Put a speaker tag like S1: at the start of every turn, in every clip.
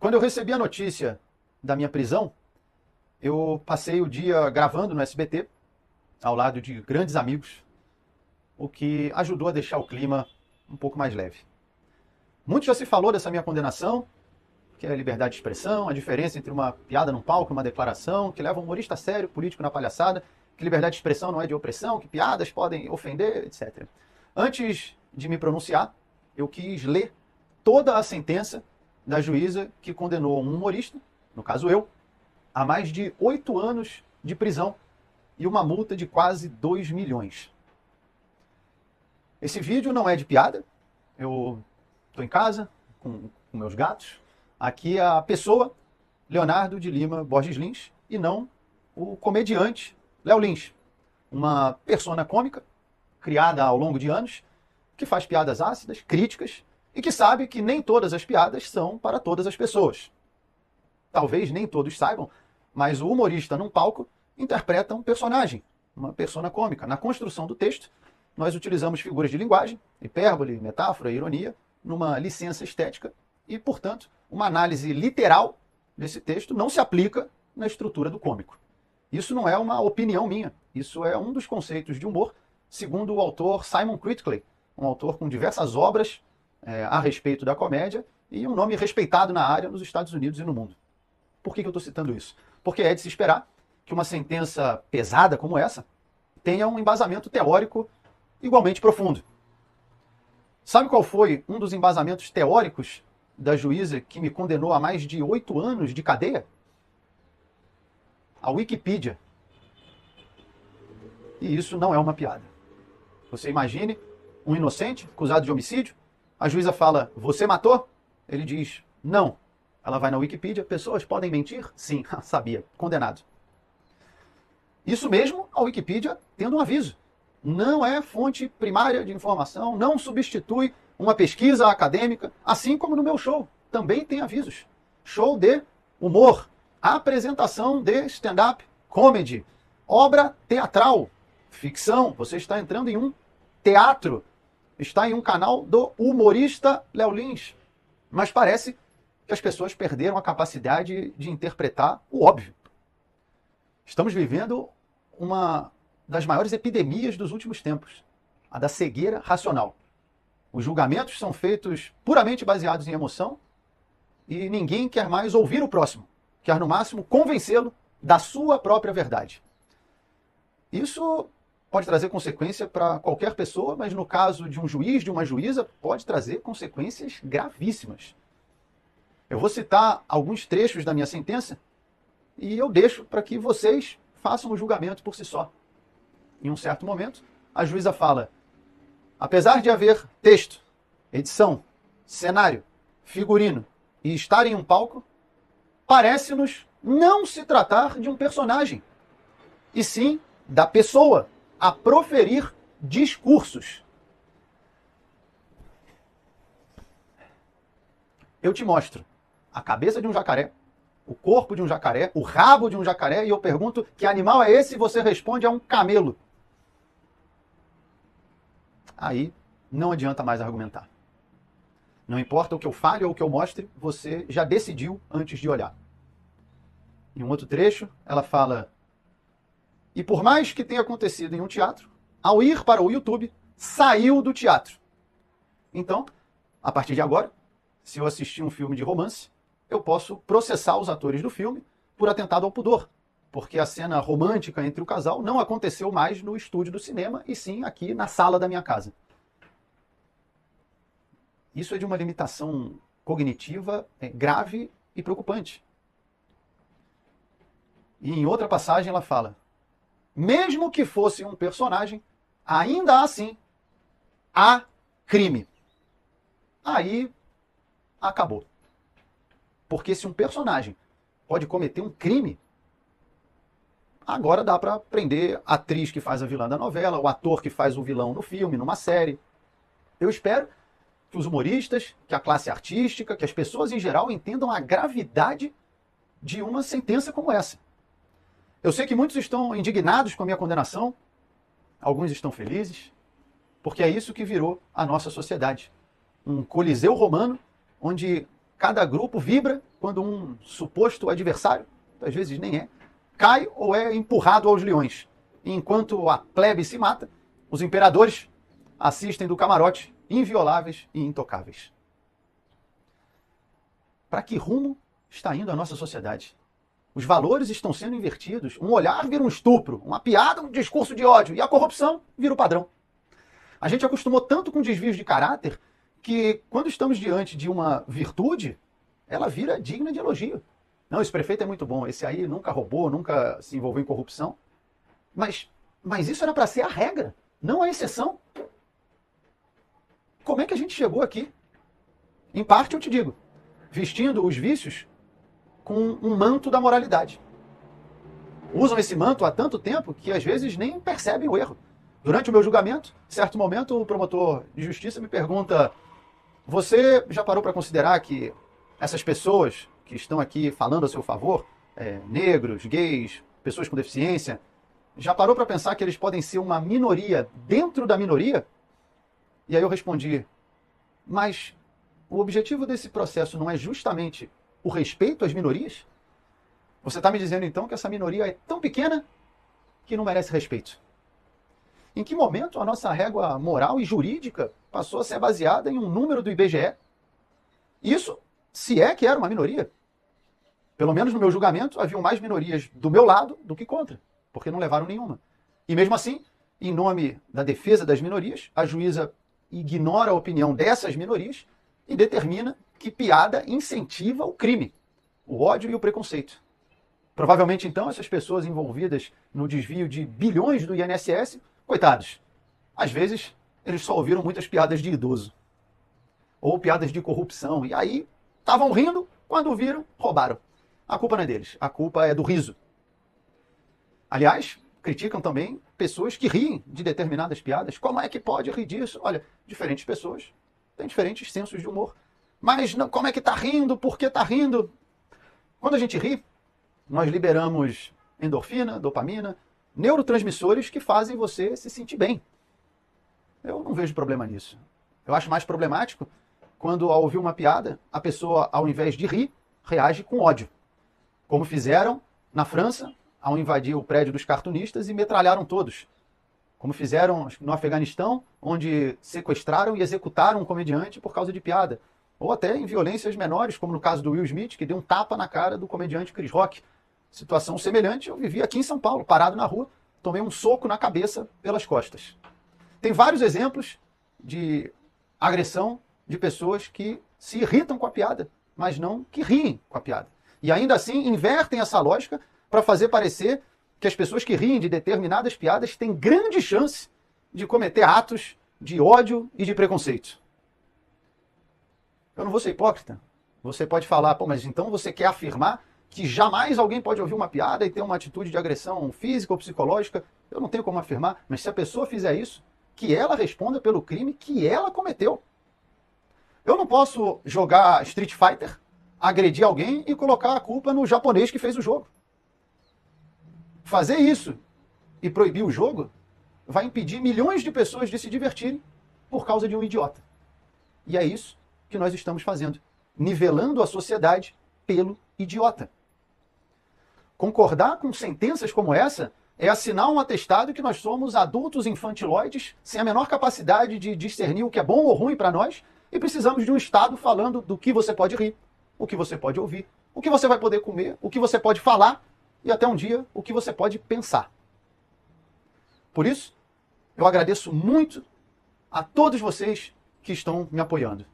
S1: Quando eu recebi a notícia da minha prisão, eu passei o dia gravando no SBT, ao lado de grandes amigos, o que ajudou a deixar o clima um pouco mais leve. Muito já se falou dessa minha condenação, que é a liberdade de expressão, a diferença entre uma piada num palco e uma declaração, que leva um humorista a sério, político na palhaçada, que liberdade de expressão não é de opressão, que piadas podem ofender, etc. Antes de me pronunciar, eu quis ler toda a sentença da juíza que condenou um humorista, no caso eu, a mais de 8 anos de prisão e uma multa de quase 2 milhões. Esse vídeo não é de piada, eu estou em casa com meus gatos. Aqui é a pessoa Leonardo de Lima Borges Lins e não o comediante Léo Lins, uma persona cômica criada ao longo de anos, que faz piadas ácidas, críticas e que sabe que nem todas as piadas são para todas as pessoas. Talvez nem todos saibam, mas o humorista num palco interpreta um personagem, uma persona cômica. Na construção do texto, nós utilizamos figuras de linguagem, hipérbole, metáfora, ironia, numa licença estética e, portanto, uma análise literal desse texto não se aplica na estrutura do cômico. Isso não é uma opinião minha, isso é um dos conceitos de humor, segundo o autor Simon Critickley, um autor com diversas obras a respeito da comédia e um nome respeitado na área nos Estados Unidos e no mundo. Por que eu estou citando isso? Porque é de se esperar que uma sentença pesada como essa tenha um embasamento teórico igualmente profundo. Sabe qual foi um dos embasamentos teóricos da juíza que me condenou a mais de 8 anos de cadeia? A Wikipedia. E isso não é uma piada. Você imagine um inocente acusado de homicídio, a juíza fala, você matou? Ele diz, não. Ela vai na Wikipedia, pessoas podem mentir? Sim, sabia, condenado. Isso mesmo, a Wikipedia tendo um aviso. Não é fonte primária de informação, não substitui uma pesquisa acadêmica, assim como no meu show, também tem avisos. Show de humor, apresentação de stand-up, comedy, obra teatral, ficção, você está entrando em um teatro, está em um canal do humorista Léo Lins. Mas parece que as pessoas perderam a capacidade de interpretar o óbvio. Estamos vivendo uma das maiores epidemias dos últimos tempos, a da cegueira racional. Os julgamentos são feitos puramente baseados em emoção e ninguém quer mais ouvir o próximo, quer no máximo convencê-lo da sua própria verdade. Isso pode trazer consequência para qualquer pessoa, mas no caso de um juiz, de uma juíza, pode trazer consequências gravíssimas. Eu vou citar alguns trechos da minha sentença e eu deixo para que vocês façam o julgamento por si só. Em um certo momento, a juíza fala, apesar de haver texto, edição, cenário, figurino e estar em um palco, parece-nos não se tratar de um personagem, e sim da pessoa a proferir discursos. Eu te mostro a cabeça de um jacaré, o corpo de um jacaré, o rabo de um jacaré, e eu pergunto que animal é esse e você responde é um camelo. Aí não adianta mais argumentar. Não importa o que eu fale ou o que eu mostre, você já decidiu antes de olhar. Em um outro trecho, ela fala, e por mais que tenha acontecido em um teatro, ao ir para o YouTube, saiu do teatro. Então, a partir de agora, se eu assistir um filme de romance, eu posso processar os atores do filme por atentado ao pudor, porque a cena romântica entre o casal não aconteceu mais no estúdio do cinema, e sim aqui na sala da minha casa. Isso é de uma limitação cognitiva grave e preocupante. E em outra passagem ela fala, mesmo que fosse um personagem, ainda assim, há crime. Aí, acabou. Porque se um personagem pode cometer um crime, agora dá para prender a atriz que faz a vilã da novela, o ator que faz o vilão no filme, numa série. Eu espero que os humoristas, que a classe artística, que as pessoas em geral entendam a gravidade de uma sentença como essa. Eu sei que muitos estão indignados com a minha condenação, alguns estão felizes, porque é isso que virou a nossa sociedade. Um coliseu romano onde Cada grupo vibra quando um suposto adversário, às vezes nem é, cai ou é empurrado aos leões. E enquanto a plebe se mata, os imperadores assistem do camarote, invioláveis e intocáveis. Para que rumo está indo a nossa sociedade? Os valores estão sendo invertidos. Um olhar vira um estupro, uma piada, um discurso de ódio, e a corrupção vira o padrão. A gente acostumou tanto com desvios de caráter que, quando estamos diante de uma virtude, ela vira digna de elogio. Não, esse prefeito é muito bom, esse aí nunca roubou, nunca se envolveu em corrupção. Mas isso era para ser a regra, não a exceção. Como é que a gente chegou aqui? Em parte, eu te digo, vestindo os vícios com um manto da moralidade. Usam esse manto há tanto tempo que às vezes nem percebem o erro. Durante o meu julgamento, em certo momento, o promotor de justiça me pergunta: você já parou para considerar que essas pessoas que estão aqui falando a seu favor, negros, gays, pessoas com deficiência, já parou para pensar que eles podem ser uma minoria dentro da minoria? E aí eu respondi: mas o objetivo desse processo não é justamente o respeito às minorias? Você está me dizendo então que essa minoria é tão pequena que não merece respeito? Em que momento a nossa régua moral e jurídica passou a ser baseada em um número do IBGE? Isso, se é que era uma minoria. Pelo menos no meu julgamento, haviam mais minorias do meu lado do que contra, porque não levaram nenhuma. E mesmo assim, em nome da defesa das minorias, a juíza ignora a opinião dessas minorias e determina que piada incentiva o crime, o ódio e o preconceito. Provavelmente, então, essas pessoas envolvidas no desvio de bilhões do INSS, coitados, às vezes eles só ouviram muitas piadas de idoso ou piadas de corrupção, e aí estavam rindo, quando viram, roubaram. A culpa não é deles, a culpa é do riso. Aliás, criticam também pessoas que riem de determinadas piadas. Como é que pode rir disso? Olha, diferentes pessoas têm diferentes sensos de humor. Mas não, como é que está rindo? Por que está rindo? Quando a gente ri, nós liberamos endorfina, dopamina, neurotransmissores que fazem você se sentir bem. Eu não vejo problema nisso. Eu acho mais problemático quando, ao ouvir uma piada, a pessoa, ao invés de rir, reage com ódio. Como fizeram na França, ao invadir o prédio dos cartunistas e metralharam todos. Como fizeram no Afeganistão, onde sequestraram e executaram um comediante por causa de piada. Ou até em violências menores, como no caso do Will Smith, que deu um tapa na cara do comediante Chris Rock. Situação semelhante eu vivi aqui em São Paulo, parado na rua, tomei um soco na cabeça pelas costas. Tem vários exemplos de agressão de pessoas que se irritam com a piada, mas não que riem com a piada. E ainda assim invertem essa lógica para fazer parecer que as pessoas que riem de determinadas piadas têm grande chance de cometer atos de ódio e de preconceito. Eu não vou ser hipócrita. Você pode falar, pô, mas então você quer afirmar que jamais alguém pode ouvir uma piada e ter uma atitude de agressão física ou psicológica? Eu não tenho como afirmar, mas se a pessoa fizer isso, que ela responda pelo crime que ela cometeu. Eu não posso jogar Street Fighter, agredir alguém e colocar a culpa no japonês que fez o jogo. Fazer isso e proibir o jogo vai impedir milhões de pessoas de se divertirem por causa de um idiota. E é isso que nós estamos fazendo, nivelando a sociedade pelo idiota. Concordar com sentenças como essa é assinar um atestado que nós somos adultos infantiloides, sem a menor capacidade de discernir o que é bom ou ruim para nós, e precisamos de um Estado falando do que você pode rir, o que você pode ouvir, o que você vai poder comer, o que você pode falar, e até um dia, o que você pode pensar. Por isso, eu agradeço muito a todos vocês que estão me apoiando.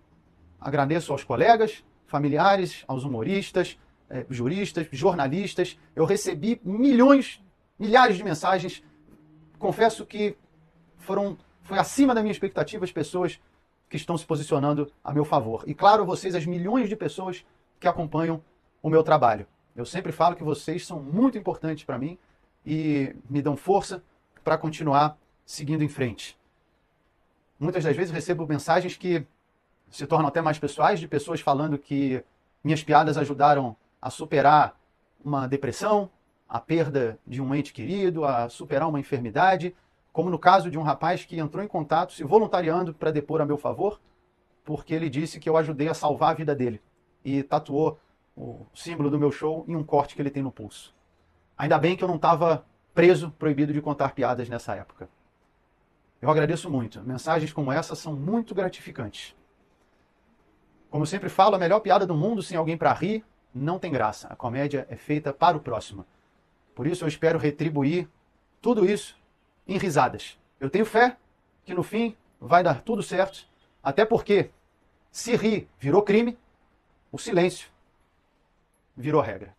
S1: Agradeço aos colegas, familiares, aos humoristas, juristas, jornalistas. Eu recebi milhares de mensagens. Confesso que foi acima da minha expectativa as pessoas que estão se posicionando a meu favor. E claro, vocês, as milhões de pessoas que acompanham o meu trabalho. Eu sempre falo que vocês são muito importantes para mim e me dão força para continuar seguindo em frente. Muitas das vezes recebo mensagens que se tornam até mais pessoais, de pessoas falando que minhas piadas ajudaram a superar uma depressão, a perda de um ente querido, a superar uma enfermidade, como no caso de um rapaz que entrou em contato, se voluntariando para depor a meu favor, porque ele disse que eu ajudei a salvar a vida dele. e tatuou o símbolo do meu show em um corte que ele tem no pulso. Ainda bem que eu não estava preso, proibido de contar piadas nessa época. Eu agradeço muito. Mensagens como essa são muito gratificantes. Como eu sempre falo, a melhor piada do mundo sem alguém para rir não tem graça. A comédia é feita para o próximo. Por isso eu espero retribuir tudo isso em risadas. Eu tenho fé que no fim vai dar tudo certo, até porque se rir virou crime, o silêncio virou regra.